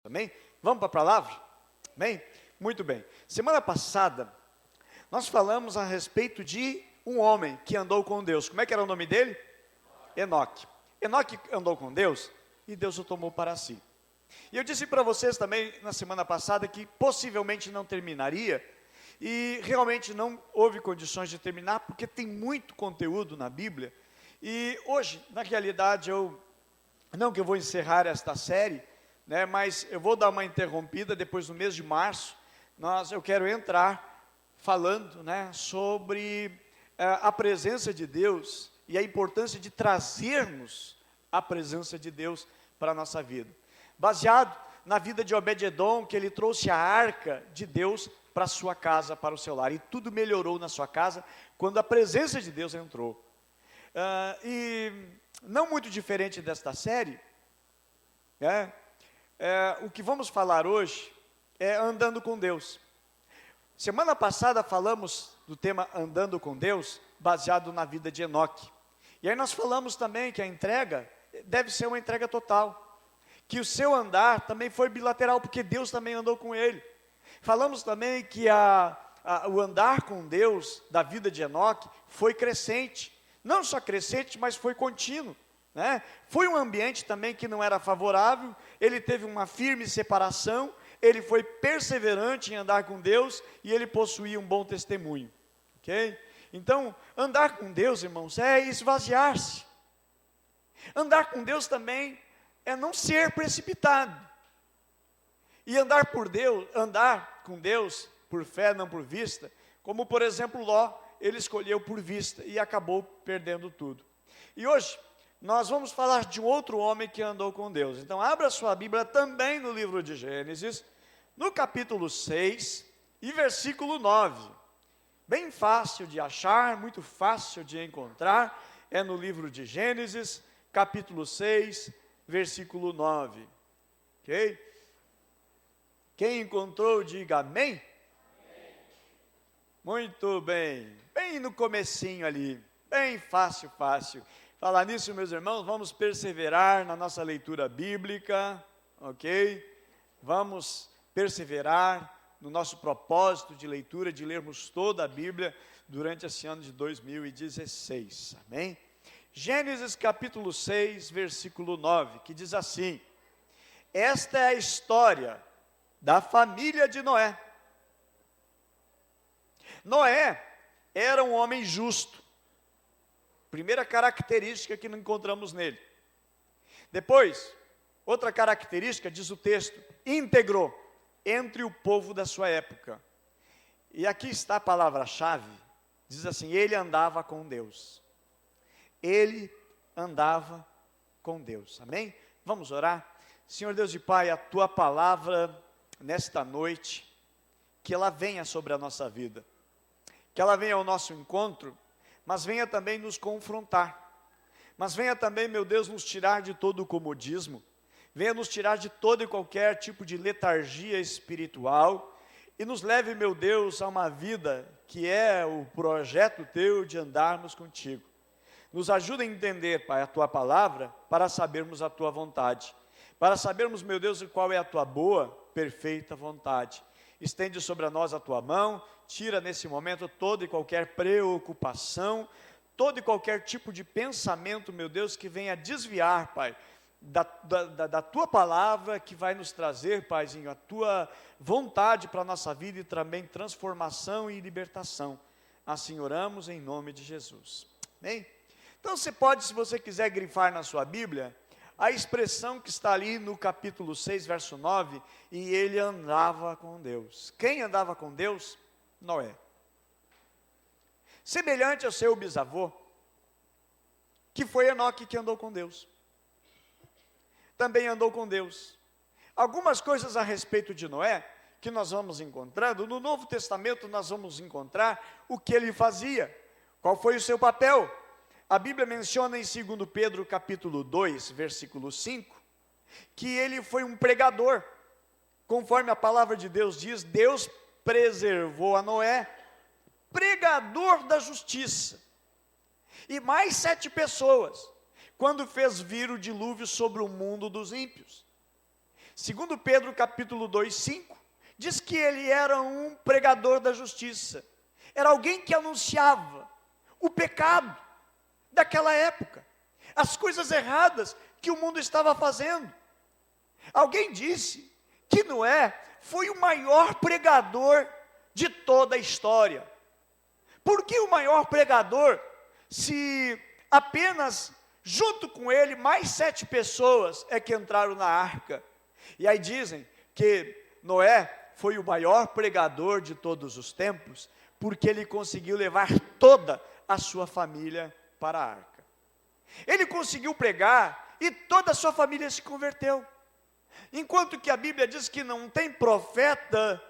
Amém? Vamos para a palavra? Amém? Muito bem. Semana passada, nós falamos a respeito de um homem que andou com Deus. Como é que era o nome dele? Enoque. Enoque andou com Deus e Deus o tomou para si. E eu disse para vocês também na semana passada que possivelmente não terminaria, e realmente não houve condições de terminar, porque tem muito conteúdo na Bíblia. E hoje, na realidade, não que eu vou encerrar esta série, mas eu vou dar uma interrompida. Depois do mês de março, eu quero entrar falando sobre a presença de Deus e a importância de trazermos a presença de Deus para a nossa vida. Baseado na vida de Obed-edom, que ele trouxe a arca de Deus para a sua casa, para o seu lar. E tudo melhorou na sua casa quando a presença de Deus entrou. E não muito diferente desta série, o que vamos falar hoje é andando com Deus. Semana passada falamos do tema andando com Deus, baseado na vida de Enoque. E aí nós falamos também que a entrega deve ser uma entrega total. Que o seu andar também foi bilateral, porque Deus também andou com ele. Falamos também que o andar com Deus da vida de Enoque foi crescente. Não só crescente, mas foi contínuo. Foi um ambiente também que não era favorável. Ele teve uma firme separação. Ele foi perseverante em andar com Deus e ele possuía um bom testemunho. Ok? Então, andar com Deus, irmãos, é esvaziar-se. Andar com Deus também é não ser precipitado. E andar com Deus por fé, não por vista, como por exemplo Ló, ele escolheu por vista e acabou perdendo tudo. E hoje nós vamos falar de um outro homem que andou com Deus. Então abra sua Bíblia também no livro de Gênesis, no capítulo 6 e versículo 9. Bem fácil de achar, muito fácil de encontrar, é no livro de Gênesis, capítulo 6, versículo 9. Ok? Quem encontrou, diga amém. Amém. Muito bem. Bem no comecinho ali. Bem fácil. Falar nisso, meus irmãos, vamos perseverar na nossa leitura bíblica. Ok? Vamos perseverar no nosso propósito de leitura, de lermos toda a Bíblia durante esse ano de 2016. Amém? Gênesis capítulo 6, versículo 9, que diz assim: esta é a história da família de Noé. Noé era um homem justo. Primeira característica que encontramos nele. Depois, outra característica, diz o texto, íntegro entre o povo da sua época. E aqui está a palavra-chave, diz assim: ele andava com Deus. Ele andava com Deus. Amém? Vamos orar? Senhor Deus e Pai, a Tua palavra nesta noite, que ela venha sobre a nossa vida, que ela venha ao nosso encontro, mas venha também nos confrontar, mas venha também, meu Deus, nos tirar de todo o comodismo, venha nos tirar de todo e qualquer tipo de letargia espiritual, e nos leve, meu Deus, a uma vida que é o projeto Teu de andarmos contigo. Nos ajuda a entender, Pai, a Tua palavra, para sabermos a Tua vontade, para sabermos, meu Deus, qual é a Tua boa, perfeita vontade. Estende sobre nós a Tua mão, tira nesse momento toda e qualquer preocupação, todo e qualquer tipo de pensamento, meu Deus, que venha desviar, Pai, da Tua palavra, que vai nos trazer, Paizinho, a Tua vontade para a nossa vida e também transformação e libertação. Assim oramos em nome de Jesus. Amém? Então você pode, se você quiser grifar na sua Bíblia, a expressão que está ali no capítulo 6, verso 9, e ele andava com Deus. Quem andava com Deus? Noé. Semelhante ao seu bisavô, que foi Enoque, que andou com Deus. Também andou com Deus. Algumas coisas a respeito de Noé, que nós vamos encontrando, no Novo Testamento nós vamos encontrar o que ele fazia, qual foi o seu papel. A Bíblia menciona em 2 Pedro capítulo 2, versículo 5, que ele foi um pregador. Conforme a palavra de Deus diz, Deus preservou a Noé, pregador da justiça, e mais 7 pessoas, quando fez vir o dilúvio sobre o mundo dos ímpios. Segundo Pedro capítulo 2, 5, diz que ele era um pregador da justiça. Era alguém que anunciava o pecado daquela época, as coisas erradas que o mundo estava fazendo. Alguém disse que Noé foi o maior pregador de toda a história. Por que o maior pregador, se apenas junto com ele mais 7 pessoas é que entraram na arca? E aí dizem que Noé foi o maior pregador de todos os tempos, porque ele conseguiu levar toda a sua família para a arca. Ele conseguiu pregar e toda a sua família se converteu. Enquanto que a Bíblia diz que não tem profeta,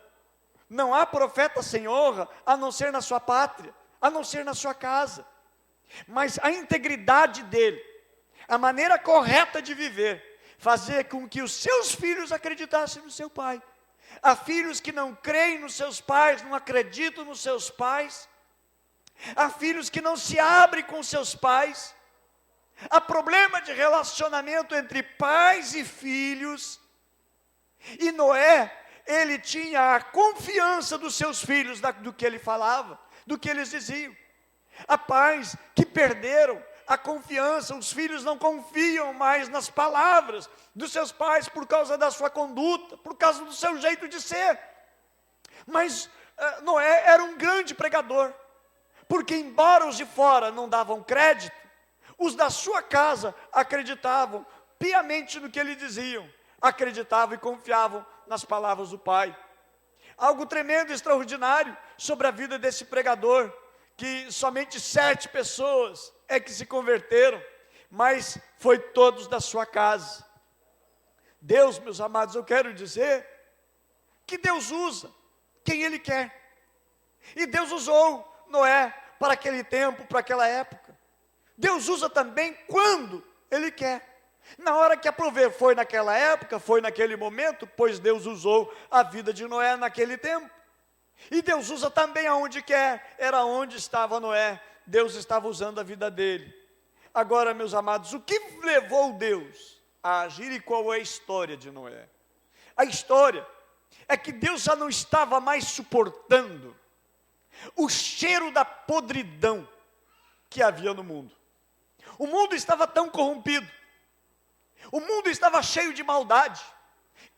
não há profeta sem honra, a não ser na sua pátria, a não ser na sua casa. Mas a integridade dele, a maneira correta de viver, fazia com que os seus filhos acreditassem no seu pai. Há filhos que não creem nos seus pais, não acreditam nos seus pais. Há filhos que não se abrem com seus pais. Há problema de relacionamento entre pais e filhos. E Noé, ele tinha a confiança dos seus filhos, do que ele falava, do que eles diziam. Há pais que perderam a confiança, os filhos não confiam mais nas palavras dos seus pais por causa da sua conduta, por causa do seu jeito de ser. Mas Noé era um grande pregador, porque embora os de fora não davam crédito, os da sua casa acreditavam piamente no que ele diziam, acreditavam e confiavam nas palavras do pai. Algo tremendo, extraordinário sobre a vida desse pregador, que somente 7 pessoas é que se converteram, mas foi todos da sua casa. Deus, meus amados, eu quero dizer que Deus usa quem Ele quer. E Deus usou Noé para aquele tempo, para aquela época. Deus usa também quando Ele quer. Na hora que aprover, foi naquela época, foi naquele momento, pois Deus usou a vida de Noé naquele tempo. E Deus usa também aonde quer, era onde estava Noé, Deus estava usando a vida dele. Agora, meus amados, o que levou Deus a agir e qual é a história de Noé? A história é que Deus já não estava mais suportando o cheiro da podridão que havia no mundo. O mundo estava tão corrompido, o mundo estava cheio de maldade,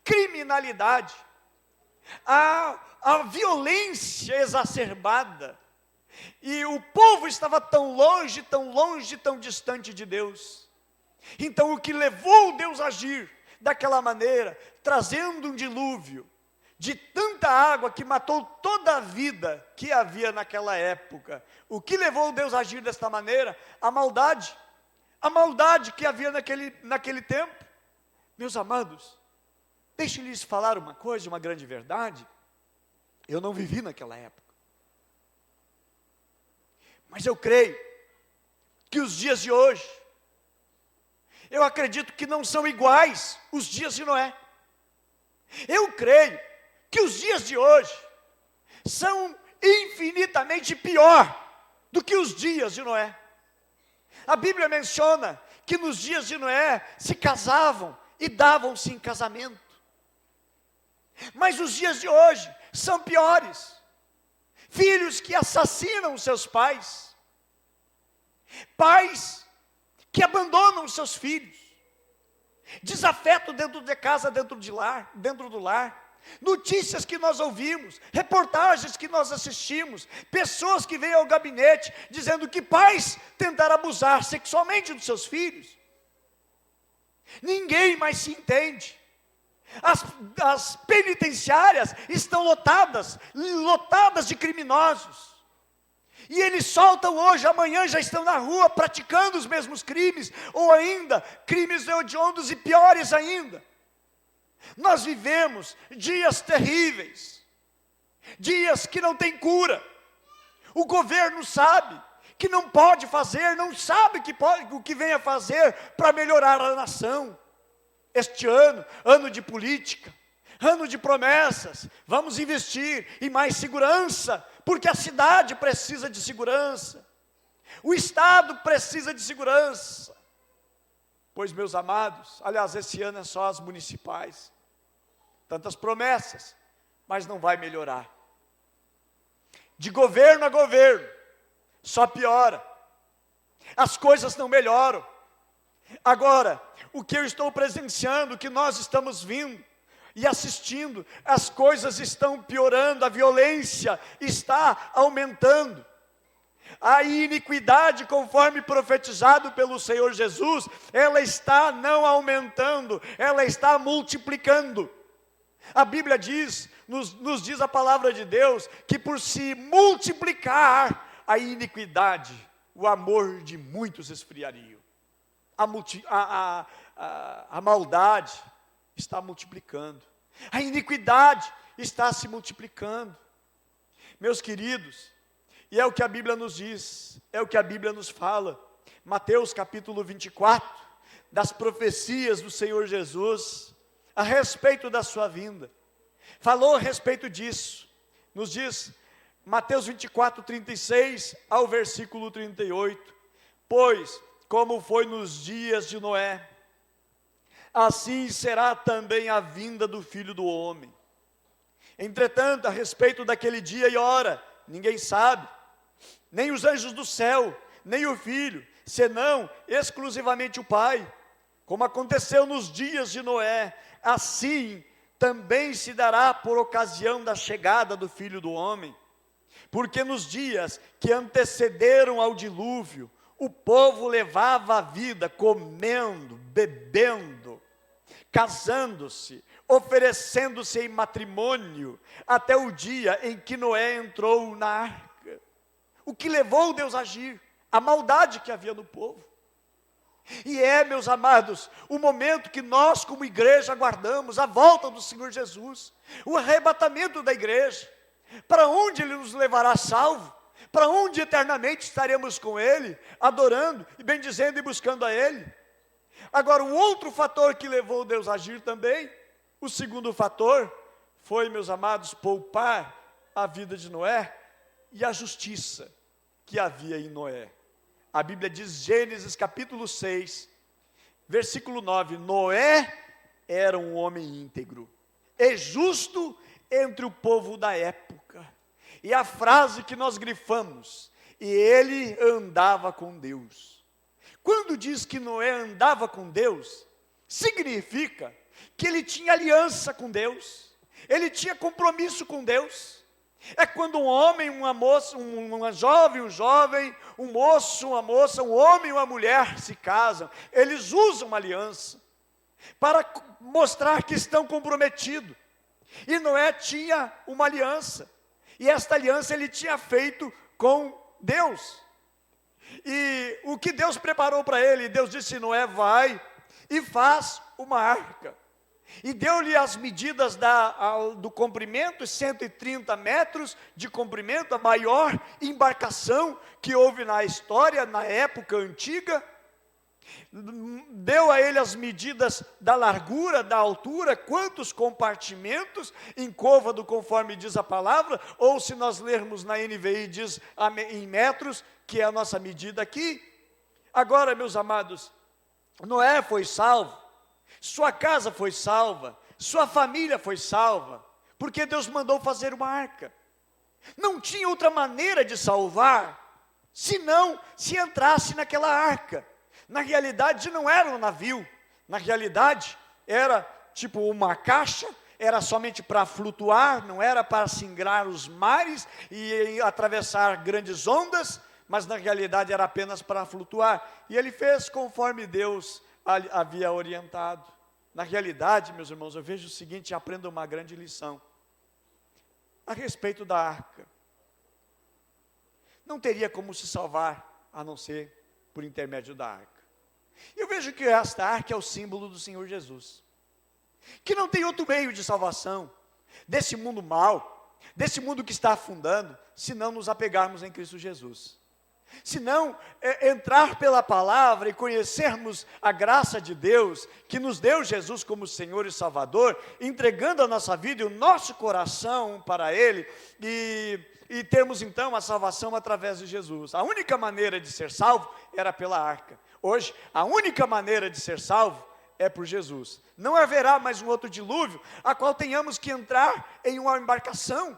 criminalidade, a violência exacerbada, e o povo estava tão longe, tão distante de Deus. Então o que levou Deus a agir daquela maneira, trazendo um dilúvio de tanta água que matou toda a vida que havia naquela época, o que levou Deus a agir desta maneira? A maldade que havia naquele tempo. Meus amados, deixe-lhes falar uma coisa, uma grande verdade. Eu não vivi naquela época, mas eu creio que os dias de hoje, eu acredito que não são iguais os dias de Noé. Eu creio que os dias de hoje são infinitamente pior do que os dias de Noé. A Bíblia menciona que nos dias de Noé se casavam e davam-se em casamento. Mas os dias de hoje são piores. Filhos que assassinam seus pais. Pais que abandonam seus filhos. Desafeto dentro de casa, dentro do lar. Notícias que nós ouvimos, reportagens que nós assistimos, pessoas que vêm ao gabinete dizendo que pais tentaram abusar sexualmente dos seus filhos. Ninguém mais se entende. As penitenciárias estão lotadas de criminosos. E eles soltam hoje, amanhã já estão na rua praticando os mesmos crimes, ou ainda, crimes hediondos e piores ainda. Nós vivemos dias terríveis, dias que não tem cura. O governo sabe que não pode fazer, não sabe o que vem a fazer para melhorar a nação. Este ano de política, ano de promessas, vamos investir em mais segurança, porque a cidade precisa de segurança, o Estado precisa de segurança. Pois, meus amados, aliás, esse ano é só as municipais. tantas promessas, mas não vai melhorar. De governo a governo, só piora. As coisas não melhoram. Agora, o que eu estou presenciando, o que nós estamos vindo e assistindo, as coisas estão piorando, a violência está aumentando. A iniquidade, conforme profetizado pelo Senhor Jesus, ela está não aumentando, ela está multiplicando. A Bíblia diz, nos diz a palavra de Deus, que por se multiplicar a iniquidade, o amor de muitos esfriaria. A maldade está multiplicando, a iniquidade está se multiplicando. Meus queridos, e é o que a Bíblia nos diz, é o que a Bíblia nos fala. Mateus capítulo 24, das profecias do Senhor Jesus, a respeito da sua vinda. Falou a respeito disso, nos diz, Mateus 24, 36 ao versículo 38. Pois, como foi nos dias de Noé, assim será também a vinda do Filho do Homem. Entretanto, a respeito daquele dia e hora, ninguém sabe, nem os anjos do céu, nem o Filho, senão exclusivamente o Pai. Como aconteceu nos dias de Noé, assim também se dará por ocasião da chegada do Filho do Homem. Porque nos dias que antecederam ao dilúvio, o povo levava a vida comendo, bebendo, casando-se, oferecendo-se em matrimônio, até o dia em que Noé entrou na arca. O que levou Deus a agir? A maldade que havia no povo. E meus amados, o momento que nós como igreja aguardamos, a volta do Senhor Jesus, o arrebatamento da igreja, para onde Ele nos levará salvo, para onde eternamente estaremos com Ele, adorando, e bendizendo e buscando a Ele. Agora, o outro fator que levou Deus a agir também, o segundo fator, foi, meus amados, poupar a vida de Noé e a justiça que havia em Noé. A Bíblia diz, Gênesis capítulo 6, versículo 9, Noé era um homem íntegro e justo entre o povo da época. E a frase que nós grifamos, e ele andava com Deus. Quando diz que Noé andava com Deus, significa que ele tinha aliança com Deus, ele tinha compromisso com Deus. É quando um homem, uma moça, uma jovem, um moço, uma moça, um homem e uma mulher se casam, eles usam uma aliança para mostrar que estão comprometidos. E Noé tinha uma aliança, e esta aliança ele tinha feito com Deus. E o que Deus preparou para ele, Deus disse, Noé, vai e faz uma arca. E deu-lhe as medidas do comprimento, 130 metros de comprimento, a maior embarcação que houve na história, na época antiga. Deu a ele as medidas da largura, da altura, quantos compartimentos, em côvado, conforme diz a palavra, ou se nós lermos na NVI, diz em metros, que é a nossa medida aqui. Agora, meus amados, Noé foi salvo, sua casa foi salva, sua família foi salva, porque Deus mandou fazer uma arca. Não tinha outra maneira de salvar, senão se entrasse naquela arca. Na realidade não era um navio, na realidade era tipo uma caixa, era somente para flutuar, não era para singrar os mares e atravessar grandes ondas, mas na realidade era apenas para flutuar. E ele fez conforme Deus havia orientado. Na realidade, meus irmãos, eu vejo o seguinte, e aprendo uma grande lição a respeito da arca. Não teria como se salvar, a não ser por intermédio da arca. Eu vejo que esta arca é o símbolo do Senhor Jesus, que não tem outro meio de salvação desse mundo mau, desse mundo que está afundando, se não nos apegarmos em Cristo Jesus. Se não entrar pela palavra e conhecermos a graça de Deus, que nos deu Jesus como Senhor e Salvador, entregando a nossa vida e o nosso coração para Ele, e termos então a salvação através de Jesus. A única maneira de ser salvo era pela arca. Hoje, a única maneira de ser salvo é por Jesus. Não haverá mais um outro dilúvio, a qual tenhamos que entrar em uma embarcação,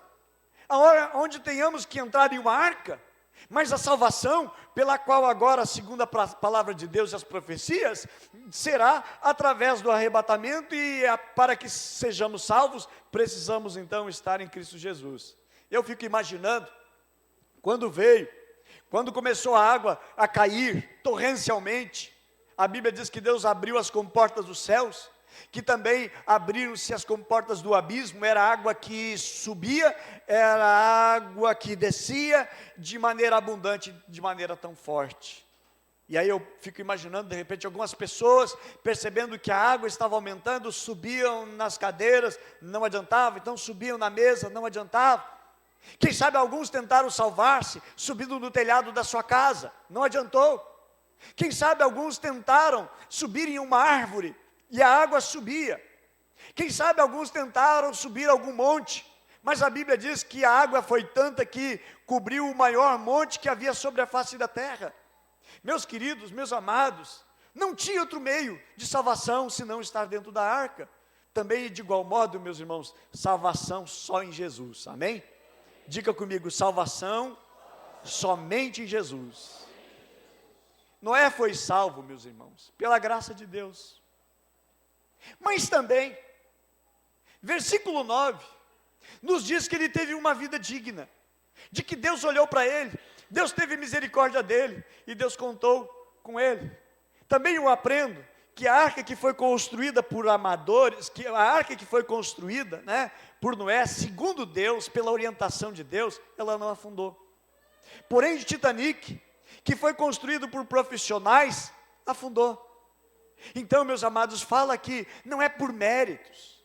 onde tenhamos que entrar em uma arca. Mas a salvação, pela qual agora, segundo a palavra de Deus e as profecias, será através do arrebatamento, e para que sejamos salvos, precisamos então estar em Cristo Jesus. Eu fico imaginando, quando começou a água a cair torrencialmente, a Bíblia diz que Deus abriu as comportas dos céus, que também abriram-se as comportas do abismo, era água que subia, era água que descia de maneira abundante, de maneira tão forte. E aí eu fico imaginando, de repente, algumas pessoas, percebendo que a água estava aumentando, subiam nas cadeiras, não adiantava, então subiam na mesa, não adiantava. Quem sabe alguns tentaram salvar-se, subindo no telhado da sua casa, não adiantou. Quem sabe alguns tentaram subir em uma árvore, e a água subia. Quem sabe alguns tentaram subir algum monte, mas a Bíblia diz que a água foi tanta que cobriu o maior monte que havia sobre a face da terra. Meus queridos, meus amados, não tinha outro meio de salvação senão estar dentro da arca. Também de igual modo, meus irmãos, salvação só em Jesus, amém? Diga comigo, salvação somente em Jesus. Noé foi salvo, meus irmãos, pela graça de Deus. Mas também, versículo 9, nos diz que ele teve uma vida digna, de que Deus olhou para ele, Deus teve misericórdia dele, e Deus contou com ele. Também eu aprendo que a arca que foi construída por amadores, que a arca que foi construída, por Noé, segundo Deus, pela orientação de Deus, ela não afundou. Porém, o Titanic, que foi construído por profissionais, afundou. Então, meus amados, fala que não é por méritos,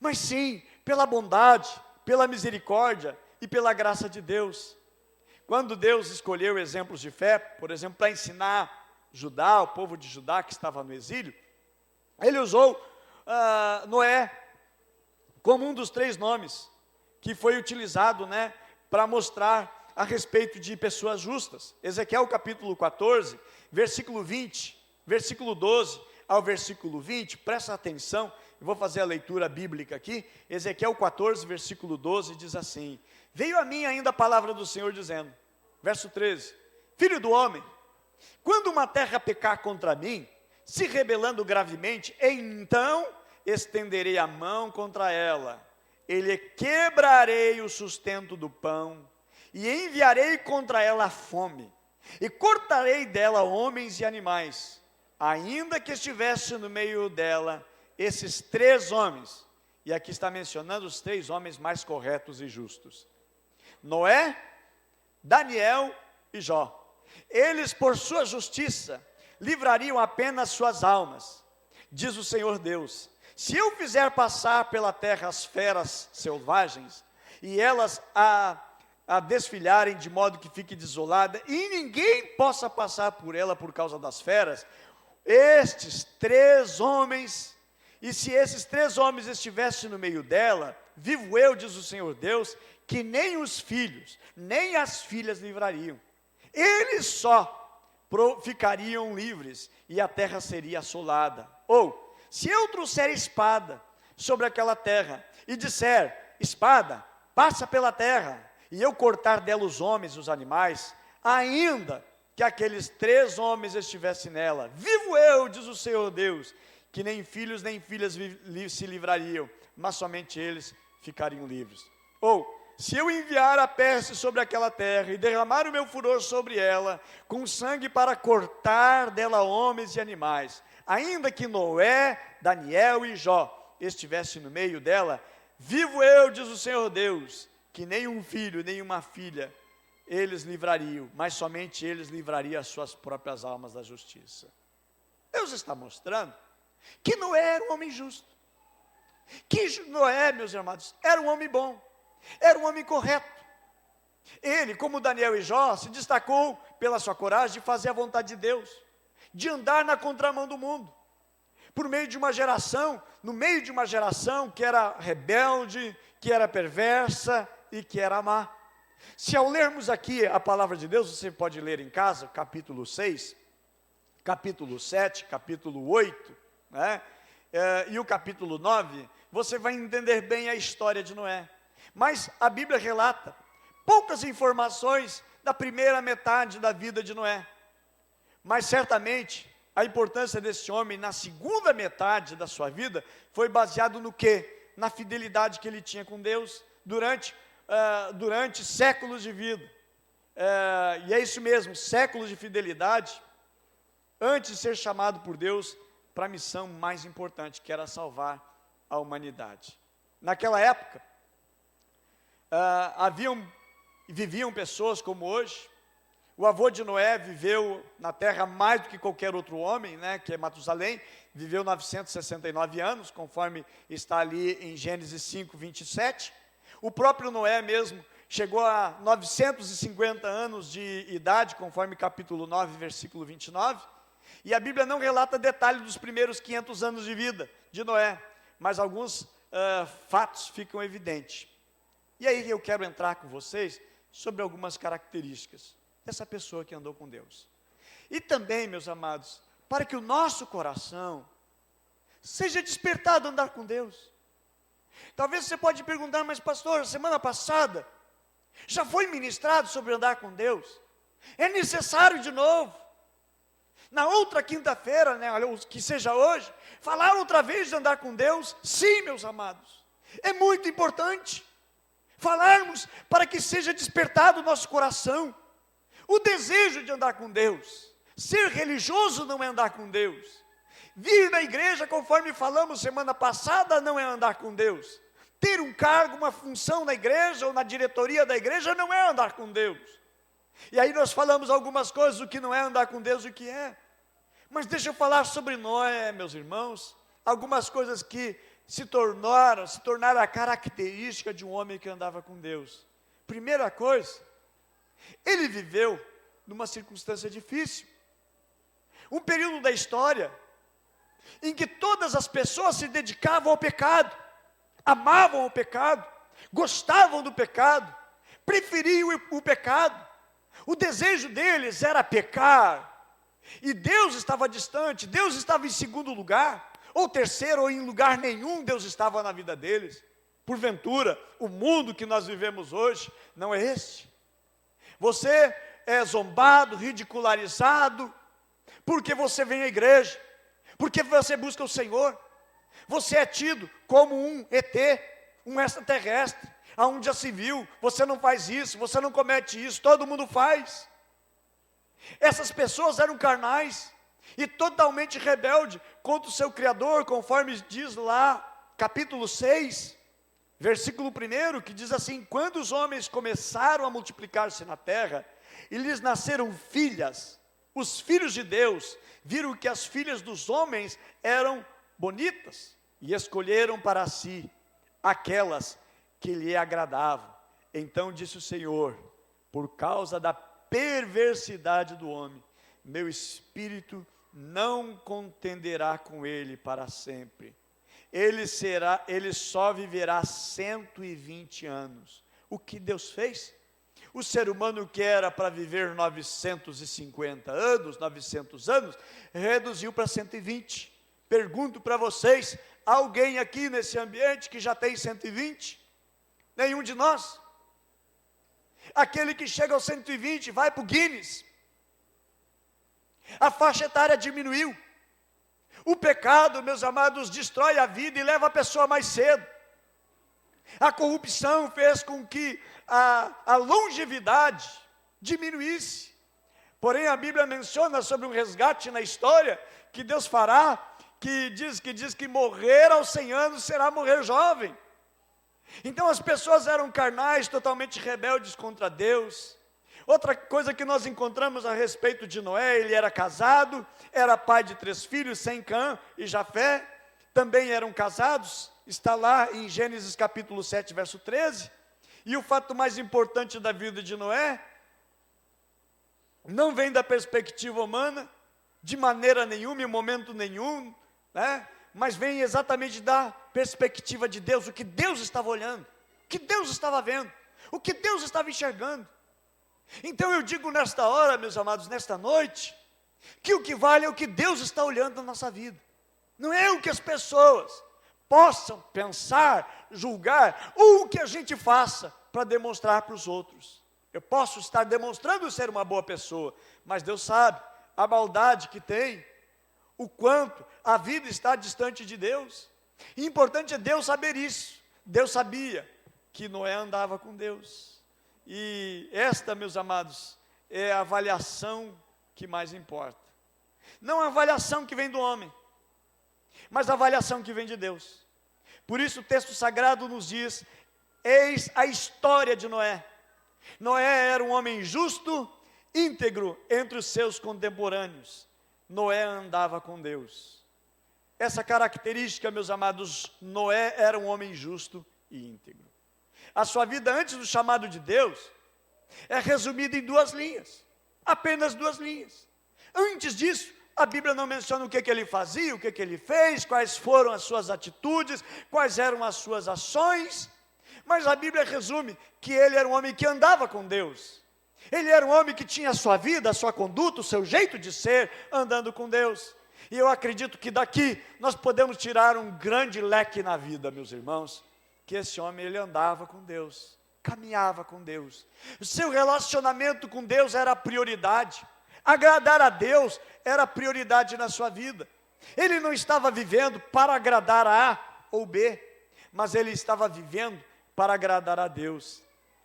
mas sim pela bondade, pela misericórdia e pela graça de Deus. Quando Deus escolheu exemplos de fé, por exemplo, para ensinar Judá, o povo de Judá que estava no exílio, ele usou Noé como um dos 3 nomes que foi utilizado, para mostrar a respeito de pessoas justas. Ezequiel capítulo 14, versículo 20, versículo 12 ao versículo 20, presta atenção, eu vou fazer a leitura bíblica aqui. Ezequiel 14, versículo 12, diz assim: veio a mim ainda a palavra do Senhor dizendo, verso 13, filho do homem, quando uma terra pecar contra mim, se rebelando gravemente, então estenderei a mão contra ela, ele quebrarei o sustento do pão, e enviarei contra ela a fome, e cortarei dela homens e animais, ainda que estivesse no meio dela esses 3 homens, e aqui está mencionando os 3 homens mais corretos e justos, Noé, Daniel e Jó. Eles, por sua justiça, livrariam apenas suas almas, diz o Senhor Deus. Se eu fizer passar pela terra as feras selvagens, e elas a desfilharem de modo que fique desolada, e ninguém possa passar por ela por causa das feras, estes 3 homens, e se esses 3 homens estivessem no meio dela, vivo eu, diz o Senhor Deus, que nem os filhos, nem as filhas livrariam. Eles só ficariam livres, e a terra seria assolada. Ou, se eu trouxer espada sobre aquela terra, e disser, espada, passa pela terra, e eu cortar dela os homens e os animais, ainda que aqueles 3 homens estivessem nela, vivo eu, diz o Senhor Deus, que nem filhos nem filhas se livrariam, mas somente eles ficariam livres. Ou, se eu enviar a peste sobre aquela terra e derramar o meu furor sobre ela, com sangue para cortar dela homens e animais, ainda que Noé, Daniel e Jó estivessem no meio dela, vivo eu, diz o Senhor Deus, que nem um filho, nem uma filha eles livrariam, mas somente eles livrariam as suas próprias almas da justiça. Deus está mostrando que Noé era um homem justo, que Noé, meus amados, era um homem bom, era um homem correto. Ele, como Daniel e Jó, se destacou pela sua coragem de fazer a vontade de Deus, de andar na contramão do mundo, por meio de uma geração, no meio de uma geração que era rebelde, que era perversa e que era má. Se ao lermos aqui a palavra de Deus, você pode ler em casa, capítulo 6, capítulo 7, capítulo 8, né? E o capítulo 9, você vai entender bem a história de Noé. Mas a Bíblia relata poucas informações da primeira metade da vida de Noé. Mas certamente a importância desse homem na segunda metade da sua vida foi baseado no quê? Na fidelidade que ele tinha com Deus durante séculos de vida. E é isso mesmo, séculos de fidelidade, antes de ser chamado por Deus para a missão mais importante, que era salvar a humanidade. Naquela época, viviam pessoas como hoje. O avô de Noé viveu na terra mais do que qualquer outro homem, né, que é Matusalém, viveu 969 anos, conforme está ali em Gênesis 5, 27. O próprio Noé mesmo chegou a 950 anos de idade, conforme capítulo 9, versículo 29. E a Bíblia não relata detalhes dos primeiros 500 anos de vida de Noé, mas alguns fatos ficam evidentes. E aí eu quero entrar com vocês sobre algumas características dessa pessoa que andou com Deus. E também, meus amados, para que o nosso coração seja despertado a andar com Deus. Talvez você pode perguntar, mas pastor, semana passada já foi ministrado sobre andar com Deus? É necessário de novo? Na outra quinta-feira, né, que seja hoje, falaram outra vez de andar com Deus? Sim, meus amados, é muito importante falarmos para que seja despertado o nosso coração o desejo de andar com Deus. Ser religioso não é andar com Deus. Vir na igreja, conforme falamos semana passada, não é andar com Deus. Ter um cargo, uma função na igreja ou na diretoria da igreja não é andar com Deus. E aí nós falamos algumas coisas, o que não é andar com Deus e o que é. Mas deixa eu falar sobre Noé, meus irmãos, algumas coisas que se tornaram a característica de um homem que andava com Deus. Primeira coisa, ele viveu numa circunstância difícil. Um período da história em que todas as pessoas se dedicavam ao pecado, amavam o pecado, gostavam do pecado, preferiam o pecado. O desejo deles era pecar. E Deus estava distante, Deus estava em segundo lugar, ou terceiro, ou em lugar nenhum Deus estava na vida deles. Porventura, o mundo que nós vivemos hoje não é este. Você é zombado, ridicularizado, porque você vem à igreja, porque você busca o Senhor. Você é tido como um ET, um extraterrestre, aonde já se viu, você não faz isso, você não comete isso, todo mundo faz. Essas pessoas eram carnais e totalmente rebeldes contra o seu Criador, conforme diz lá, capítulo 6, versículo 1, que diz assim: quando os homens começaram a multiplicar-se na terra, e lhes nasceram filhas, os filhos de Deus viram que as filhas dos homens eram bonitas, e escolheram para si aquelas que lhe agradavam. Então disse o Senhor: por causa da perversidade do homem, meu espírito não contenderá com ele para sempre. Ele só viverá 120 anos. O que Deus fez? O ser humano que era para viver 950 anos, 900 anos, reduziu para 120. Pergunto para vocês, alguém aqui nesse ambiente que já tem 120? Nenhum de nós. Aquele que chega aos 120 vai para o Guinness. A faixa etária diminuiu. O pecado, meus amados, destrói a vida e leva a pessoa mais cedo. A corrupção fez com que a longevidade diminuísse. Porém, a Bíblia menciona sobre um resgate na história que Deus fará, que diz que morrer aos 100 anos será morrer jovem. Então as pessoas eram carnais, totalmente rebeldes contra Deus. Outra coisa que nós encontramos a respeito de Noé: ele era casado, era pai de 3 filhos, Sem, Cã e Jafé, também eram casados, está lá em Gênesis capítulo 7, verso 13. E o fato mais importante da vida de Noé não vem da perspectiva humana, de maneira nenhuma, em momento nenhum, né? Mas vem exatamente da perspectiva de Deus, o que Deus estava olhando, o que Deus estava vendo, o que Deus estava enxergando. Então eu digo nesta hora, meus amados, nesta noite, que o que vale é o que Deus está olhando na nossa vida. Não é o que as pessoas possam pensar, julgar, ou o que a gente faça para demonstrar para os outros. Eu posso estar demonstrando ser uma boa pessoa, mas Deus sabe a maldade que tem, o quanto a vida está distante de Deus. E importante é Deus saber isso. Deus sabia que Noé andava com Deus. E esta, meus amados, é a avaliação que mais importa. Não a avaliação que vem do homem, mas a avaliação que vem de Deus. Por isso o texto sagrado nos diz: eis a história de Noé. Noé era um homem justo, íntegro entre os seus contemporâneos. Noé andava com Deus. Essa característica, meus amados, Noé era um homem justo e íntegro. A sua vida antes do chamado de Deus é resumida em 2 linhas, apenas 2 linhas. Antes disso, a Bíblia não menciona o que ele fazia, o que ele fez, quais foram as suas atitudes, quais eram as suas ações, mas a Bíblia resume que ele era um homem que andava com Deus. Ele era um homem que tinha a sua vida, a sua conduta, o seu jeito de ser, andando com Deus. E eu acredito que daqui nós podemos tirar um grande leque na vida, meus irmãos, que esse homem, ele andava com Deus, caminhava com Deus. O seu relacionamento com Deus era a prioridade. Agradar a Deus era a prioridade na sua vida. Ele não estava vivendo para agradar a A ou B, mas ele estava vivendo para agradar a Deus.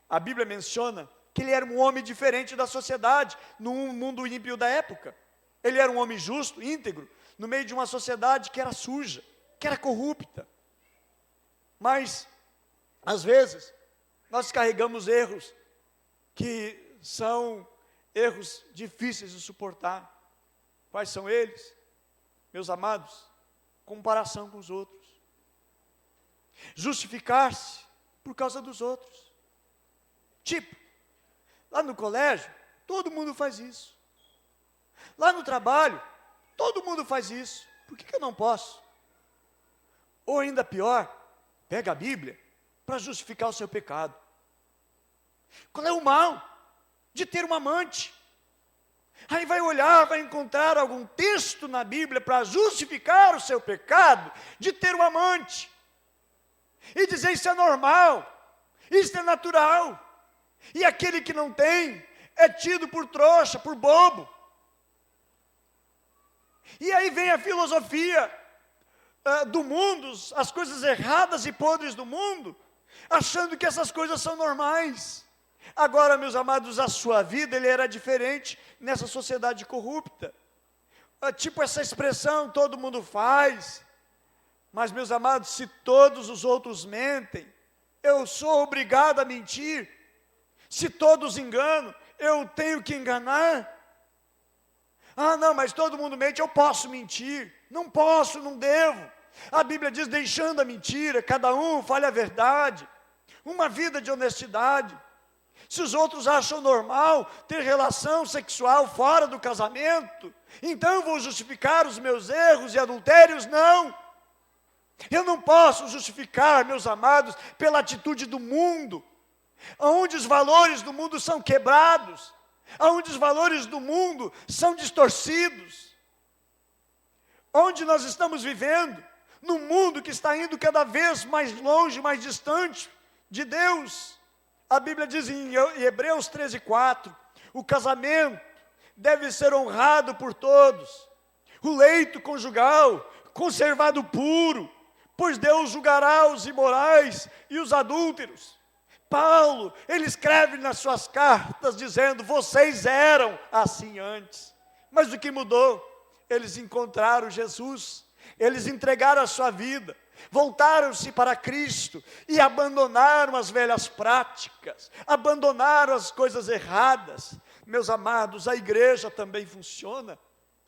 A Bíblia menciona que ele era um homem diferente da sociedade, no mundo ímpio da época. Ele era um homem justo, íntegro, no meio de uma sociedade que era suja, que era corrupta. Mas, às vezes, nós carregamos erros que são erros difíceis de suportar. Quais são eles? Meus amados, comparação com os outros. Justificar-se por causa dos outros. Tipo, lá no colégio, todo mundo faz isso. Lá no trabalho, todo mundo faz isso. Por que eu não posso? Ou ainda pior, pega a Bíblia para justificar o seu pecado. Qual é o mal de ter um amante? Aí vai olhar, vai encontrar algum texto na Bíblia para justificar o seu pecado de ter um amante. E dizer: isso é normal, isso é natural. E aquele que não tem é tido por trouxa, por bobo. E aí vem a filosofia do mundo, as coisas erradas e podres do mundo, achando que essas coisas são normais. Agora, meus amados, a sua vida, ele era diferente nessa sociedade corrupta. Tipo essa expressão, todo mundo faz. Mas, meus amados, se todos os outros mentem, eu sou obrigado a mentir. Se todos enganam, eu tenho que enganar. Ah, não, mas todo mundo mente, eu posso mentir. Não posso, não devo. A Bíblia diz: deixando a mentira, cada um fale a verdade. Uma vida de honestidade. Se os outros acham normal ter relação sexual fora do casamento, então eu vou justificar os meus erros e adultérios? Não. Eu não posso justificar, meus amados, pela atitude do mundo, onde os valores do mundo são quebrados, onde os valores do mundo são distorcidos, onde nós estamos vivendo, num mundo que está indo cada vez mais longe, mais distante de Deus. A Bíblia diz em Hebreus 13:4, o casamento deve ser honrado por todos, o leito conjugal conservado puro, pois Deus julgará os imorais e os adúlteros. Paulo, ele escreve nas suas cartas dizendo: vocês eram assim antes. Mas o que mudou? Eles encontraram Jesus, eles entregaram a sua vida, voltaram-se para Cristo e abandonaram as velhas práticas, abandonaram as coisas erradas. Meus amados, a igreja também funciona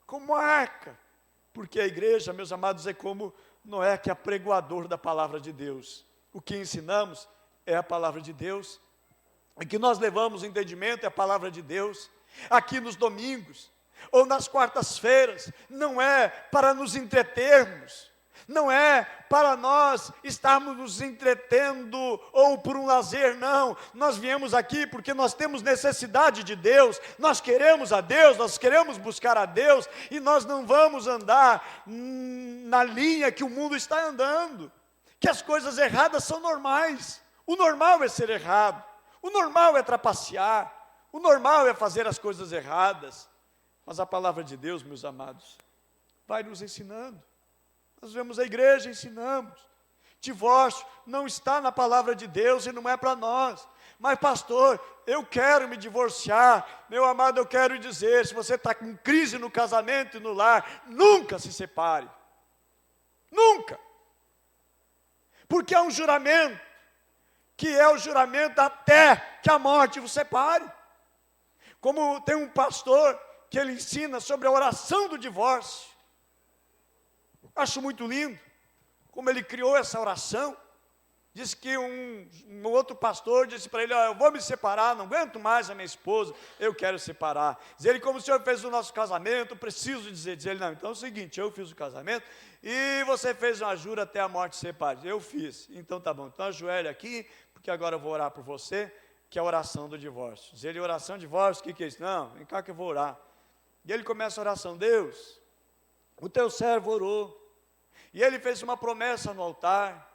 como arca, porque a igreja, meus amados, é como Noé, que é apregoador da palavra de Deus. O que ensinamos é a palavra de Deus, o que nós levamos o entendimento é a palavra de Deus. Aqui nos domingos, ou nas quartas-feiras, não é para nos entretermos, Não é para nós estarmos nos entretendo ou por um lazer, não. Nós viemos aqui porque nós temos necessidade de Deus, nós queremos a Deus, nós queremos buscar a Deus, e nós não vamos andar na linha que o mundo está andando, que as coisas erradas são normais. O normal é ser errado, o normal é trapacear, o normal é fazer as coisas erradas. Mas a palavra de Deus, meus amados, vai nos ensinando. Nós vemos a igreja, ensinamos. Divórcio não está na palavra de Deus e não é para nós. Mas pastor, eu quero me divorciar. Meu amado, eu quero dizer, se você está com crise no casamento e no lar, nunca se separe. Nunca. Porque há um juramento, que é o juramento até que a morte vos separe. Como tem um pastor que ele ensina sobre a oração do divórcio. Acho muito lindo como ele criou essa oração. Diz que um outro pastor disse para ele: eu vou me separar, não aguento mais a minha esposa, eu quero separar. Diz ele: como o senhor fez o nosso casamento, preciso dizer. Diz ele: não, então é o seguinte, eu fiz o casamento e você fez uma jura até a morte separe. Eu fiz, então tá bom, então ajoelha aqui, porque agora eu vou orar por você, que é a oração do divórcio. Diz ele: oração de divórcio, o que é isso? Não, vem cá que eu vou orar. E ele começa a oração: Deus, o teu servo orou, e ele fez uma promessa no altar,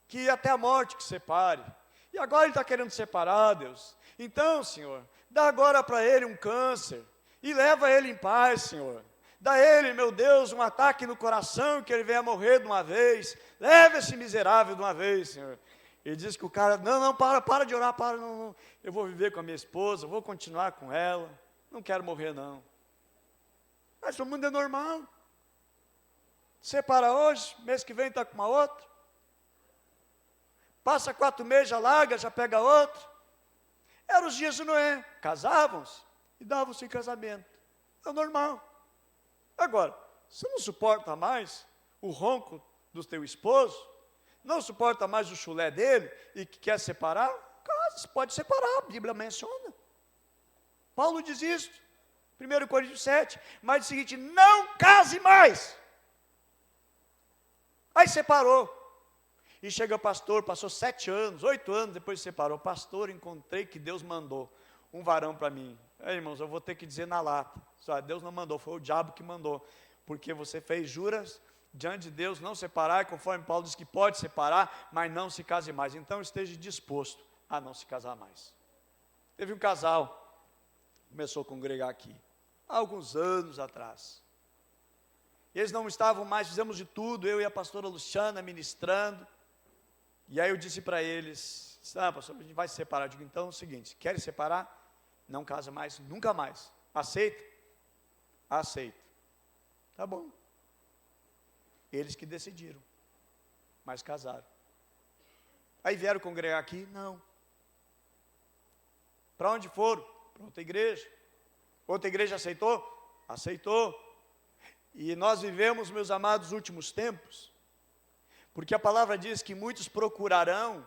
que até a morte que separe, e agora ele está querendo separar, Deus. Então, Senhor, dá agora para ele um câncer, e leva ele em paz, Senhor. Dá a ele, meu Deus, um ataque no coração, que ele venha morrer de uma vez. Leva esse miserável de uma vez, Senhor. Ele diz que o cara: não, para de orar, não. Eu vou viver com a minha esposa, vou continuar com ela, não quero morrer não. Mas o mundo é normal. Separa hoje, mês que vem está com uma outra. Passa 4 meses, já larga, já pega outra. Eram os dias de Noé. Casavam-se e davam-se em casamento. É normal. Agora, você não suporta mais o ronco do teu esposo? Não suporta mais o chulé dele e que quer separar? Casa, pode separar, a Bíblia menciona. Paulo diz isso, 1 Coríntios 7. Mas diz o seguinte: não case mais. Aí separou. E chega o pastor, passou 7 anos, 8 anos depois separou. Pastor, encontrei que Deus mandou um varão para mim. Irmãos, eu vou ter que dizer na lata: Deus não mandou, foi o diabo que mandou. Porque você fez juras diante de Deus, não separar, conforme Paulo diz que pode separar, mas não se case mais. Então esteja disposto a não se casar mais. Teve um casal, começou a congregar aqui, há alguns anos atrás. Eles não estavam mais, fizemos de tudo, eu e a pastora Luciana ministrando. E aí eu disse para eles: pastor, a gente vai se separar. Eu digo: então é o seguinte, querem separar? Não casa mais, nunca mais. Aceita? Aceito. Tá bom. Eles que decidiram, mas casaram. Aí vieram congregar aqui? Não. Para onde foram? Para outra igreja. Outra igreja aceitou? Aceitou. E nós vivemos, meus amados, últimos tempos, porque a palavra diz que muitos procurarão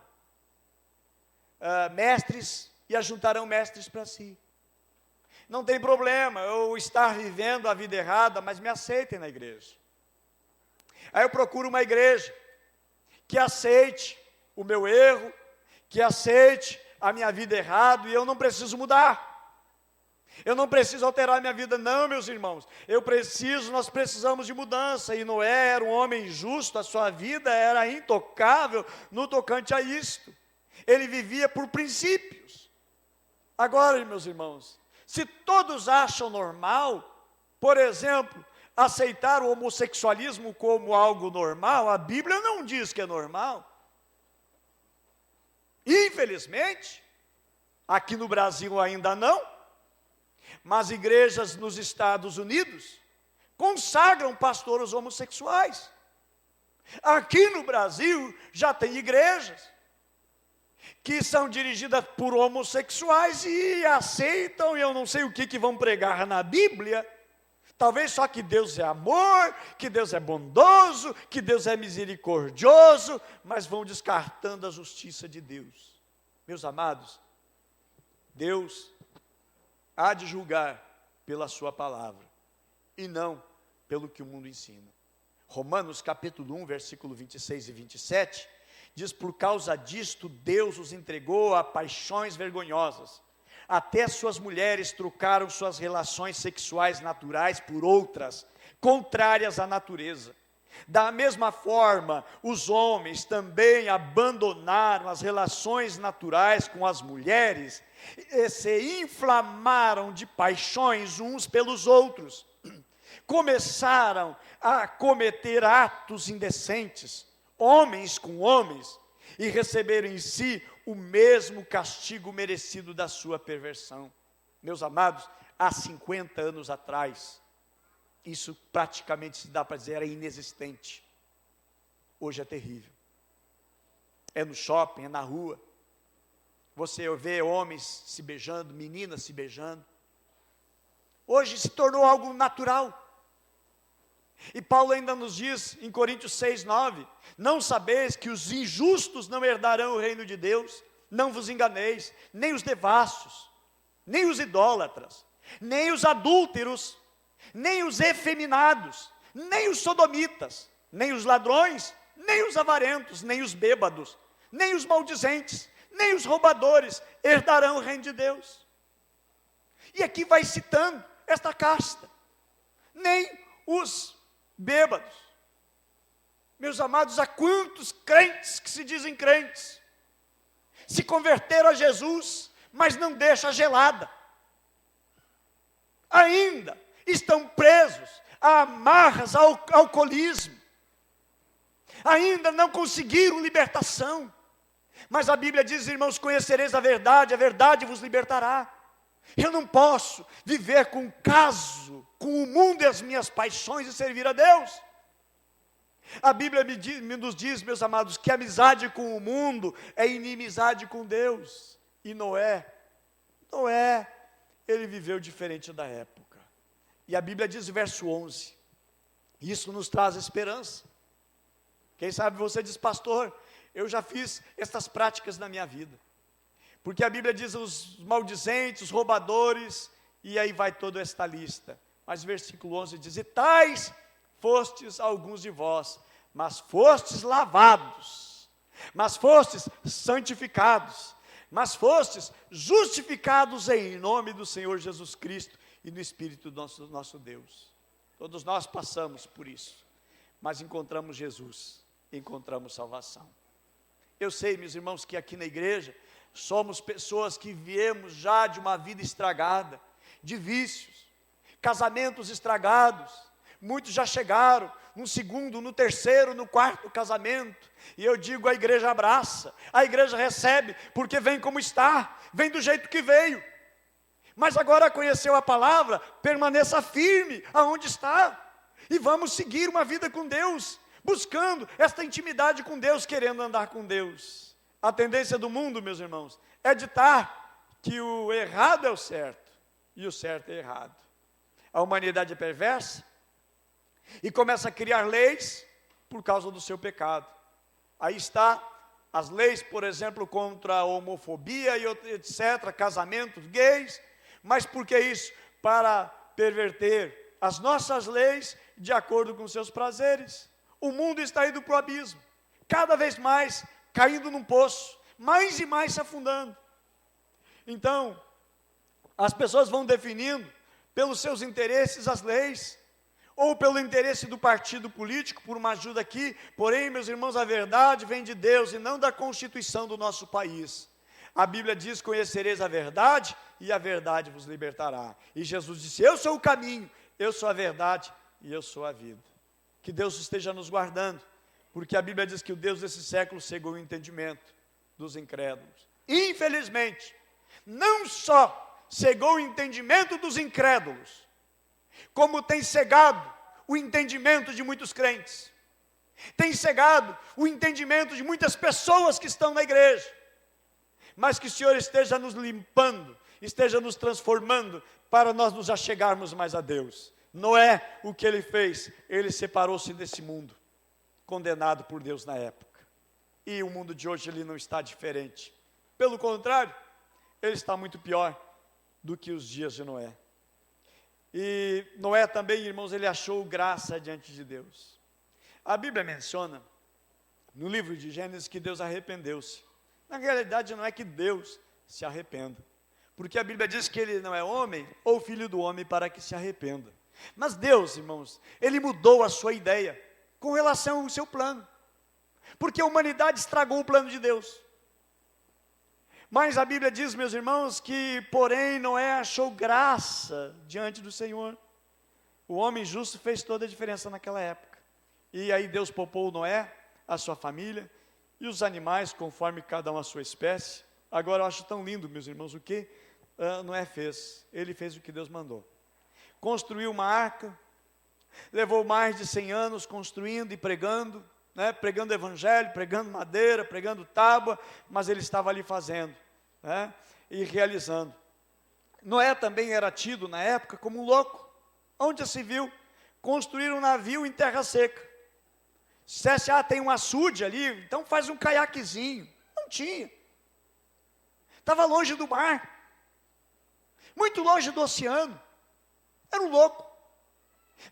mestres e ajuntarão mestres para si. Não tem problema eu estar vivendo a vida errada, mas me aceitem na igreja. Aí eu procuro uma igreja que aceite o meu erro, que aceite a minha vida errada, e eu não preciso mudar. Eu não preciso alterar minha vida, não, meus irmãos. Nós precisamos de mudança. E Noé era um homem justo, a sua vida era intocável no tocante a isto. Ele vivia por princípios. Agora, meus irmãos, se todos acham normal, por exemplo, aceitar o homossexualismo como algo normal, a Bíblia não diz que é normal. Infelizmente, aqui no Brasil ainda não, mas igrejas nos Estados Unidos consagram pastores homossexuais. Aqui no Brasil já tem igrejas que são dirigidas por homossexuais e aceitam, e eu não sei o que vão pregar na Bíblia, talvez só que Deus é amor, que Deus é bondoso, que Deus é misericordioso, mas vão descartando a justiça de Deus. Meus amados, Deus há de julgar pela sua palavra, e não pelo que o mundo ensina. Romanos capítulo 1, versículo 26 e 27, diz: por causa disto Deus os entregou a paixões vergonhosas, até suas mulheres trocaram suas relações sexuais naturais por outras, contrárias à natureza. Da mesma forma, os homens também abandonaram as relações naturais com as mulheres e se inflamaram de paixões uns pelos outros. Começaram a cometer atos indecentes, homens com homens, e receberam em si o mesmo castigo merecido da sua perversão. Meus amados, há 50 anos atrás, isso praticamente, se dá para dizer, era inexistente. Hoje é terrível. É no shopping, é na rua. Você vê homens se beijando, meninas se beijando. Hoje se tornou algo natural. E Paulo ainda nos diz, em Coríntios 6, 9, não sabeis que os injustos não herdarão o reino de Deus? Não vos enganeis, nem os devassos, nem os idólatras, nem os adúlteros, nem os efeminados, nem os sodomitas, nem os ladrões, nem os avarentos, nem os bêbados, nem os maldizentes, nem os roubadores herdarão o reino de Deus. E aqui vai citando esta casta, nem os bêbados. Meus amados, há quantos crentes que se dizem crentes, se converteram a Jesus, mas não deixam a gelada, ainda estão presos a amarras, ao alcoolismo, ainda não conseguiram libertação. Mas a Bíblia diz, irmãos, conhecereis a verdade vos libertará. Eu não posso viver com o mundo e as minhas paixões e servir a Deus. A Bíblia nos diz, meus amados, que amizade com o mundo é inimizade com Deus. E Noé, ele viveu diferente da época. E a Bíblia diz, verso 11, isso nos traz esperança. Quem sabe você diz, pastor, eu já fiz estas práticas na minha vida. Porque a Bíblia diz os maldizentes, os roubadores, e aí vai toda esta lista. Mas versículo 11 diz, e tais fostes alguns de vós, mas fostes lavados, mas fostes santificados, mas fostes justificados em nome do Senhor Jesus Cristo e no Espírito do nosso Deus. Todos nós passamos por isso, mas encontramos Jesus, encontramos salvação. Eu sei, meus irmãos, que aqui na igreja, somos pessoas que viemos já de uma vida estragada, de vícios, casamentos estragados. Muitos já chegaram no segundo, no terceiro, no quarto casamento. E eu digo, a igreja abraça, a igreja recebe, porque vem como está, vem do jeito que veio. Mas agora conheceu a palavra, permaneça firme aonde está. E vamos seguir uma vida com Deus, buscando esta intimidade com Deus, querendo andar com Deus. A tendência do mundo, meus irmãos, é ditar que o errado é o certo, e o certo é errado. A humanidade é perversa, e começa a criar leis por causa do seu pecado. Aí está as leis, por exemplo, contra a homofobia e etc., casamentos gays. Mas por que isso? Para perverter as nossas leis de acordo com seus prazeres. O mundo está indo para o abismo, cada vez mais caindo num poço, mais e mais se afundando. Então, as pessoas vão definindo pelos seus interesses as leis, ou pelo interesse do partido político, por uma ajuda aqui. Porém, meus irmãos, a verdade vem de Deus e não da Constituição do nosso país. A Bíblia diz, conhecereis a verdade e a verdade vos libertará. E Jesus disse, eu sou o caminho, eu sou a verdade e eu sou a vida. Que Deus esteja nos guardando, porque a Bíblia diz que o Deus desse século cegou o entendimento dos incrédulos. Infelizmente, não só cegou o entendimento dos incrédulos, como tem cegado o entendimento de muitos crentes, tem cegado o entendimento de muitas pessoas que estão na igreja. Mas que o Senhor esteja nos limpando, esteja nos transformando, para nós nos achegarmos mais a Deus. Noé, o que ele fez? Ele separou-se desse mundo, condenado por Deus na época. E o mundo de hoje, ele não está diferente. Pelo contrário, ele está muito pior do que os dias de Noé. E Noé também, irmãos, ele achou graça diante de Deus. A Bíblia menciona, no livro de Gênesis, que Deus arrependeu-se. Na realidade, não é que Deus se arrependa, porque a Bíblia diz que Ele não é homem ou filho do homem para que se arrependa. Mas Deus, irmãos, Ele mudou a sua ideia com relação ao seu plano, porque a humanidade estragou o plano de Deus. Mas a Bíblia diz, meus irmãos, que porém Noé achou graça diante do Senhor. O homem justo fez toda a diferença naquela época. E aí Deus poupou Noé, a sua família, e os animais, conforme cada um a sua espécie. Agora eu acho tão lindo, meus irmãos, o que Noé fez. Ele fez o que Deus mandou. Construiu uma arca, levou mais de 100 anos construindo e pregando, pregando evangelho, pregando madeira, pregando tábua, mas ele estava ali fazendo, e realizando. Noé também era tido na época como um louco. Onde já se viu construir um navio em terra seca? Se dissesse, tem um açude ali, então faz um caiaquezinho. Não tinha. Estava longe do mar, muito longe do oceano. Era um louco.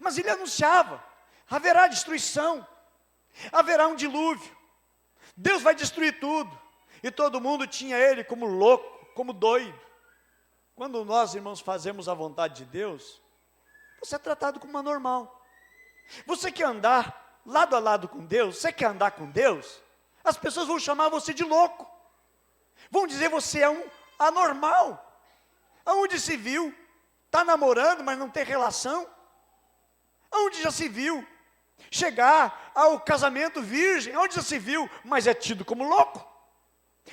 Mas ele anunciava, haverá destruição, haverá um dilúvio, Deus vai destruir tudo. E todo mundo tinha ele como louco, como doido. Quando nós, irmãos, fazemos a vontade de Deus, você é tratado como anormal. Você quer andar lado a lado com Deus, você quer andar com Deus, as pessoas vão chamar você de louco, vão dizer você é um anormal. Aonde se viu? Está namorando, mas não tem relação? Aonde já se viu chegar ao casamento virgem? Aonde já se viu? Mas é tido como louco.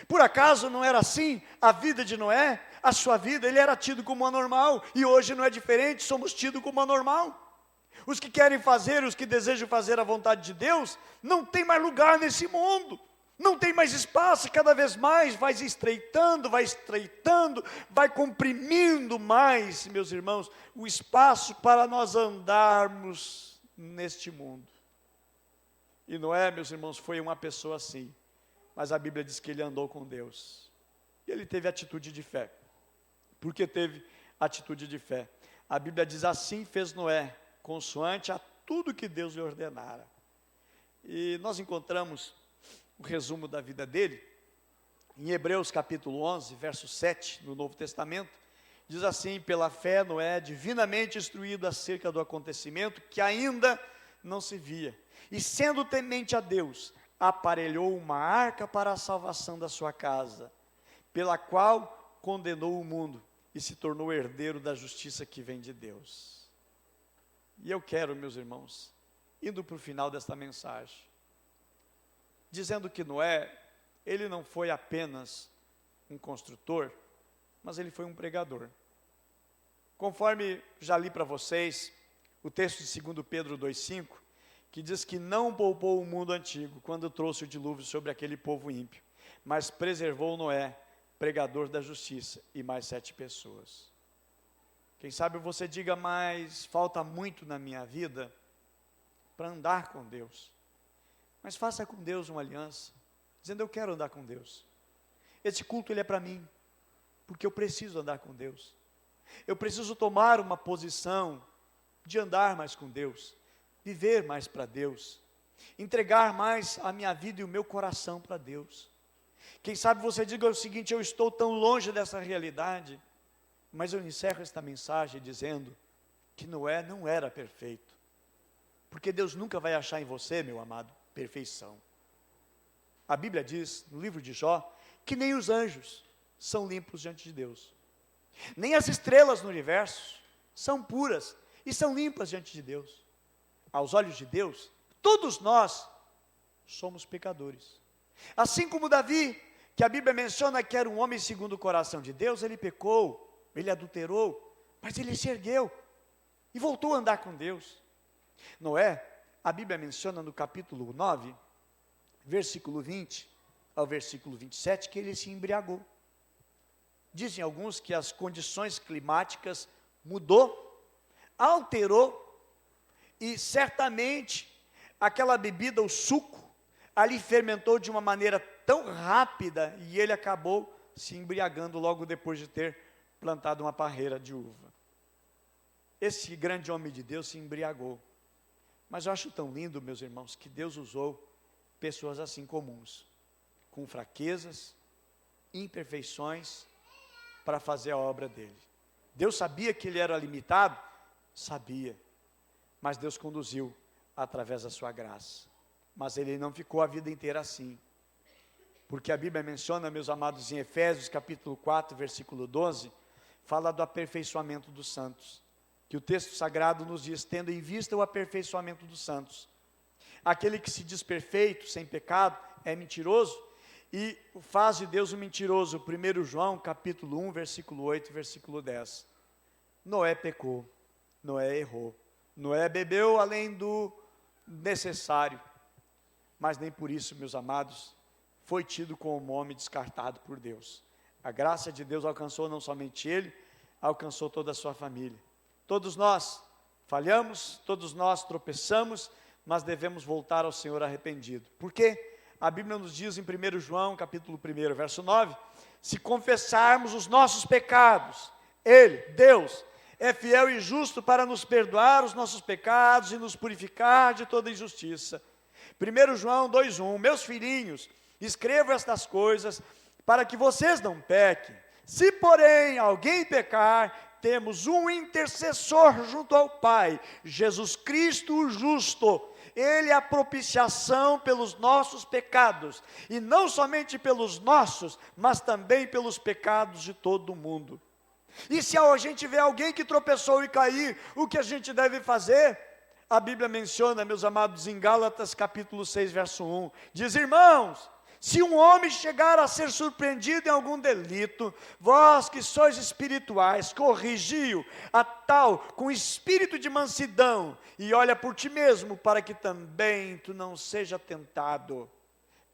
Por acaso não era assim a vida de Noé? A sua vida, ele era tido como anormal, e hoje não é diferente, somos tidos como anormal. Os que querem fazer, os que desejam fazer a vontade de Deus, não tem mais lugar nesse mundo, não tem mais espaço, cada vez mais vai estreitando, vai comprimindo mais, meus irmãos, o espaço para nós andarmos neste mundo. E Noé, meus irmãos, foi uma pessoa assim, mas a Bíblia diz que ele andou com Deus, e ele teve atitude de fé. Por que teve atitude de fé? A Bíblia diz, assim fez Noé, consoante a tudo que Deus lhe ordenara. E nós encontramos o resumo da vida dele, em Hebreus capítulo 11, verso 7, no Novo Testamento, diz assim, pela fé Noé, divinamente instruído acerca do acontecimento que ainda não se via, e sendo temente a Deus, aparelhou uma arca para a salvação da sua casa, pela qual condenou o mundo, e se tornou herdeiro da justiça que vem de Deus. E eu quero, meus irmãos, indo para o final desta mensagem, dizendo que Noé, ele não foi apenas um construtor, mas ele foi um pregador. Conforme já li para vocês, o texto de 2 Pedro 2,5, que diz que não poupou o mundo antigo, quando trouxe o dilúvio sobre aquele povo ímpio, mas preservou Noé, pregador da justiça, e mais 7 pessoas. Quem sabe você diga, mas falta muito na minha vida para andar com Deus. Mas faça com Deus uma aliança, dizendo, eu quero andar com Deus. Esse culto ele é para mim, porque eu preciso andar com Deus. Eu preciso tomar uma posição de andar mais com Deus, viver mais para Deus, entregar mais a minha vida e o meu coração para Deus. Quem sabe você diga o seguinte, eu estou tão longe dessa realidade, mas eu encerro esta mensagem dizendo que Noé não era perfeito, porque Deus nunca vai achar em você, meu amado, perfeição. A Bíblia diz, no livro de Jó, que nem os anjos são limpos diante de Deus, nem as estrelas no universo são puras e são limpas diante de Deus. Aos olhos de Deus, todos nós somos pecadores. Assim como Davi, que a Bíblia menciona que era um homem segundo o coração de Deus, ele pecou, ele adulterou, mas ele se ergueu e voltou a andar com Deus. Noé, a Bíblia menciona no capítulo 9, versículo 20 ao versículo 27, que ele se embriagou. Dizem alguns que as condições climáticas mudou, alterou, e certamente aquela bebida, o suco, ali fermentou de uma maneira tão rápida, e ele acabou se embriagando logo depois de ter plantado uma parreira de uva. Esse grande homem de Deus se embriagou. Mas eu acho tão lindo, meus irmãos, que Deus usou pessoas assim comuns, com fraquezas, imperfeições, para fazer a obra dele. Deus sabia que ele era limitado? Sabia. Mas Deus conduziu através da sua graça. Mas ele não ficou a vida inteira assim. Porque a Bíblia menciona, meus amados, em Efésios capítulo 4, versículo 12, fala do aperfeiçoamento dos santos. Que o texto sagrado nos diz, tendo em vista o aperfeiçoamento dos santos. Aquele que se diz perfeito, sem pecado, é mentiroso, e faz de Deus um mentiroso. 1 João capítulo 1, versículo 8, versículo 10. Noé pecou, Noé errou, Noé bebeu além do necessário, mas nem por isso, meus amados, foi tido como homem descartado por Deus. A graça de Deus alcançou não somente ele, alcançou toda a sua família. Todos nós falhamos, todos nós tropeçamos, mas devemos voltar ao Senhor arrependido. Por quê? A Bíblia nos diz em 1 João, capítulo 1, verso 9, se confessarmos os nossos pecados, Ele, Deus, é fiel e justo para nos perdoar os nossos pecados e nos purificar de toda injustiça. 1 João 2,1, meus filhinhos, escrevo estas coisas para que vocês não pequem. Se, porém, alguém pecar, temos um intercessor junto ao Pai, Jesus Cristo o justo. Ele é a propiciação pelos nossos pecados, e não somente pelos nossos, mas também pelos pecados de todo o mundo. E se a gente vê alguém que tropeçou e cair, o que a gente deve fazer? A Bíblia menciona, meus amados, em Gálatas capítulo 6, verso 1, diz, irmãos, se um homem chegar a ser surpreendido em algum delito, vós que sois espirituais, corrigi-o a tal com espírito de mansidão, e olha por ti mesmo, para que também tu não seja tentado.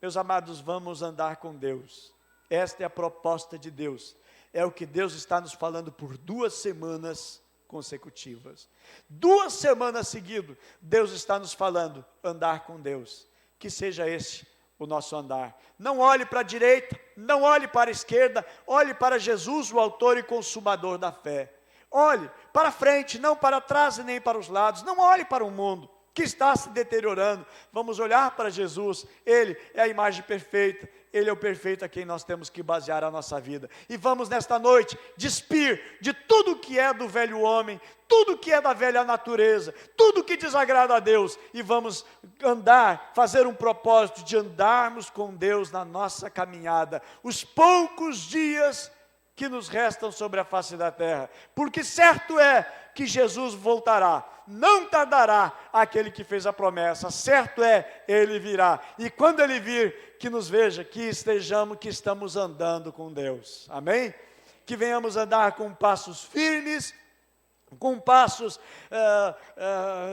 Meus amados, vamos andar com Deus. Esta é a proposta de Deus. É o que Deus está nos falando por 2 semanas consecutivas. 2 semanas seguidas, Deus está nos falando, andar com Deus. Que seja esse o nosso andar. Não olhe para a direita, não olhe para a esquerda, olhe para Jesus, o autor e consumador da fé. Olhe para frente, não para trás e nem para os lados. Não olhe para o mundo que está se deteriorando. Vamos olhar para Jesus. Ele é a imagem perfeita. Ele é o perfeito a quem nós temos que basear a nossa vida. E vamos nesta noite despir de tudo que é do velho homem, tudo que é da velha natureza, tudo que desagrada a Deus. E vamos andar, fazer um propósito de andarmos com Deus na nossa caminhada. Os poucos dias que nos restam sobre a face da terra. Porque certo é que Jesus voltará. Não tardará aquele que fez a promessa. Certo é, Ele virá. E quando Ele vir, que nos veja, que estamos andando com Deus. Amém? Que venhamos andar com passos firmes, com passos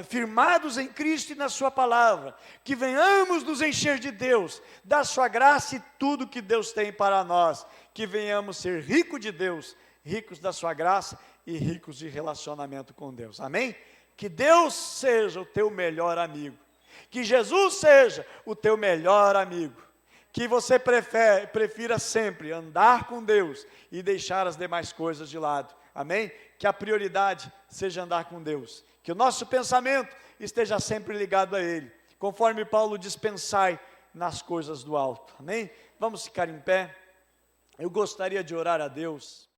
firmados em Cristo e na sua palavra. Que venhamos nos encher de Deus, da sua graça e tudo que Deus tem para nós. Que venhamos ser ricos de Deus, ricos da sua graça e ricos de relacionamento com Deus. Amém? Que Deus seja o teu melhor amigo. Que Jesus seja o teu melhor amigo. Que você prefira sempre andar com Deus e deixar as demais coisas de lado. Amém? Que a prioridade seja andar com Deus. Que o nosso pensamento esteja sempre ligado a Ele. Conforme Paulo diz, pensai nas coisas do alto. Amém? Vamos ficar em pé. Eu gostaria de orar a Deus.